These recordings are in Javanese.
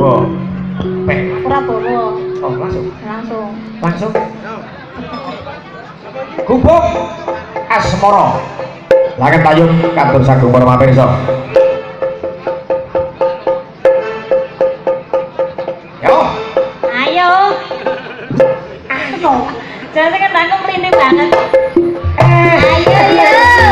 bawa. Pek. Ora bawa. Oh, langsung. Langsung. Langsung. Gubuk Asmara. Langit payung katur sagung para pamirsa. Yo. Ayo. Ayo. Jangan kan aku merinding banget. Ayo yo.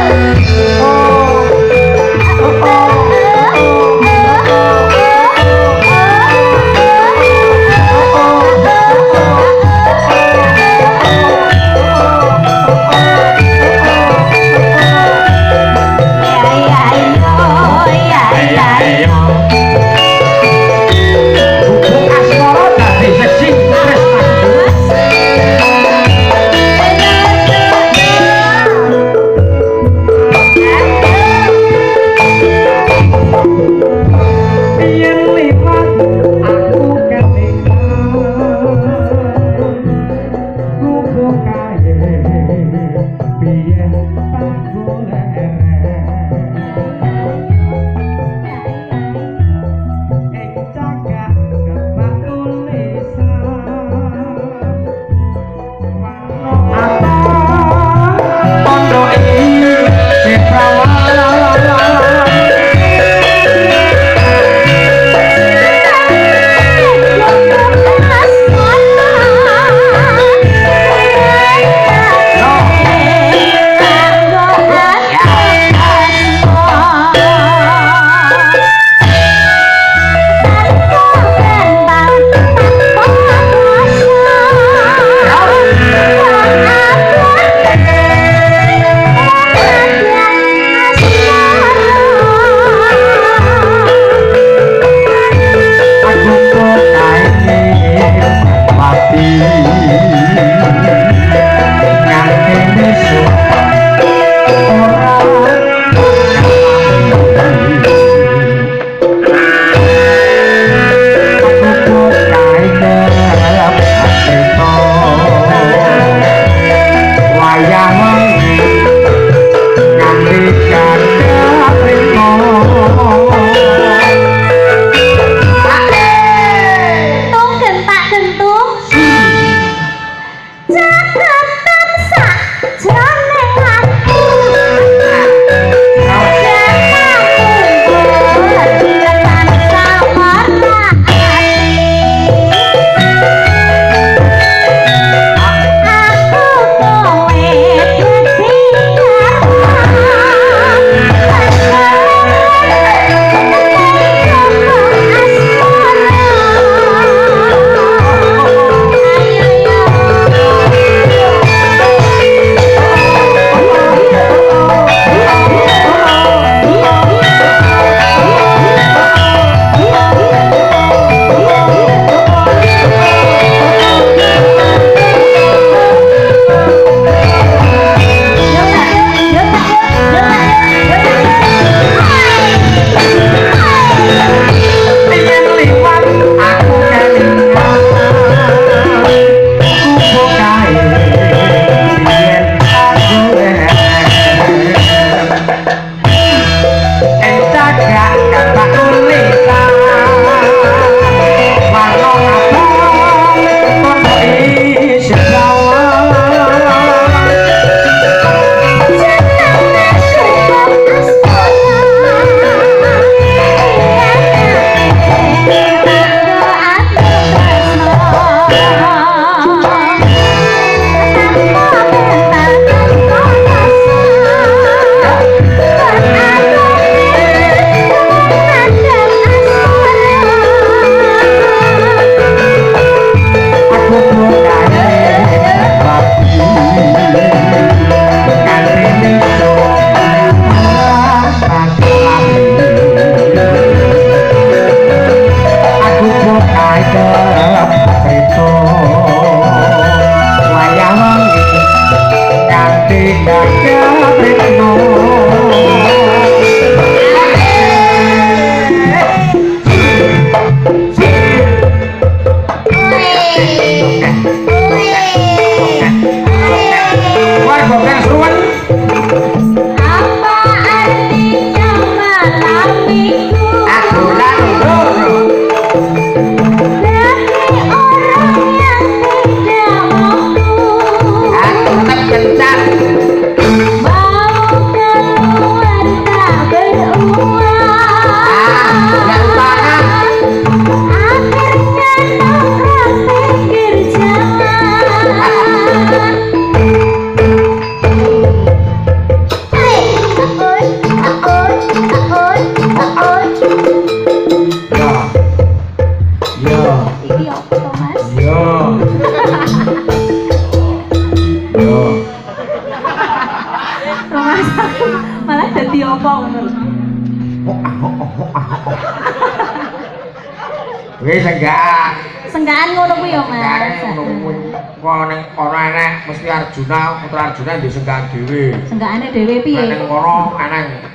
Wis enggak. Senggaan ngono kuwi ya, Mas. Senggaane ngono kuwi. Kok ning kono enek mesti Arjuna, putra Arjuna ndek senggaan dhewe. Senggaane dhewe piye? Ning kono enek.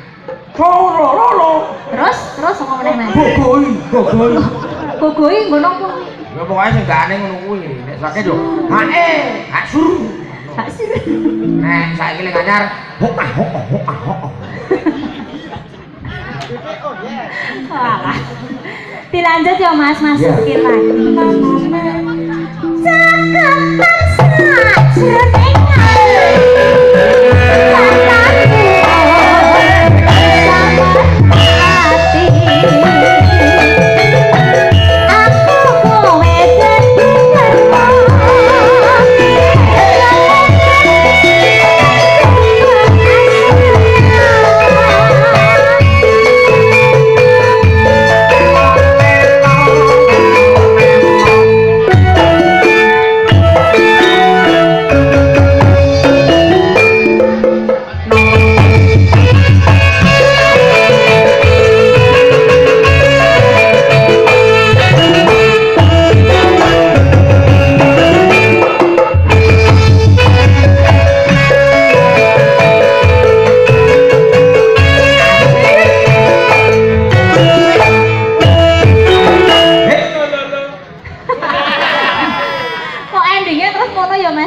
Lolo. Terus apa meneh, Mas? Gogoi. Gogoi ngono apa? Ya pokoke senggaane ngono kuwi. Nek sakit yo, hae, hasur. Hasur. Nek saiki ning anyar, hokah. Walah. Dilanjut ya Mas, masukin lagi. Cakep sajroning